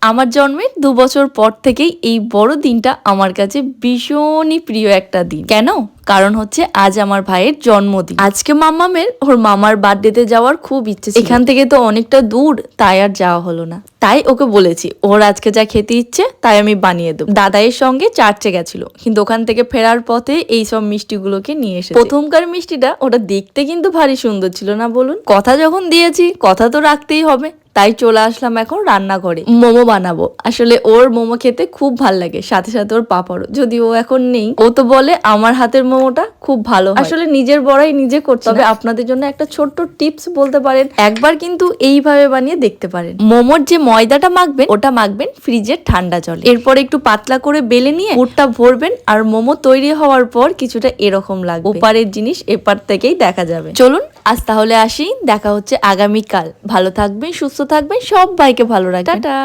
আমার জন্মের 2 বছর পর থেকেই এই বড় দিনটা আমার কাছে ভীষণই প্রিয় একটা দিন। কেন? কারণ হচ্ছে আজ আমার ভাইয়ের জন্মদিন। আজকে মাম্মামের ওর মামার বার্থডেতে যাওয়ার খুব ইচ্ছে ছিল। এখান থেকে তো অনেকটা দূর, তাই আর যাওয়া হলো না। তাই ওকে বলেছি ওর আজকে যা খেতে ইচ্ছে তাই আমি বানিয়ে দেবো। দাদাইয়ের সঙ্গে চার্চে গেছিল, কিন্তু ওখান থেকে ফেরার পথে এই সব মিষ্টিগুলোকে নিয়ে এসেছে। প্রথমকার মিষ্টিটা ওটা দেখতে কিন্তু ভারী সুন্দর ছিল না বলুন? কথা যখন দিয়েছি কথা তো রাখতেই হবে। তাই চলে আসলাম এখন রান্নাঘরে, মোমো বানাবো। আসলে ওর মোমো খেতে খুব ভাল লাগে, সাথে সাথে ওর পাপারও। যদি ও এখন নেই, ও তো বলে আমার হাতের মোমোটা খুব ভালো হয়। আসলে নিজের বড়াই নিজে করতে হবে। আপনাদের জন্য একটা ছোট্ট টিপস বলতে পারেন, একবার কিন্তু এইভাবে বানিয়ে দেখতে পারেন। মোমোর যে ময়দাটা মাখবেন ওটা মাখবেন ফ্রিজের ঠান্ডা জলে। এরপর একটু পাতলা করে বেলে নিয়ে পুরটা ভরবেন। আর মোমো তৈরি হওয়ার পর কিছুটা এরকম লাগবে, ওপারের জিনিস এপার থেকেই দেখা যাবে। চলুন আজ তাহলে আসি, দেখা হচ্ছে আগামীকাল। ভালো থাকবেন, সুস্থ থাকবেন, সবাইকে ভালো রাখবেন, টাটা।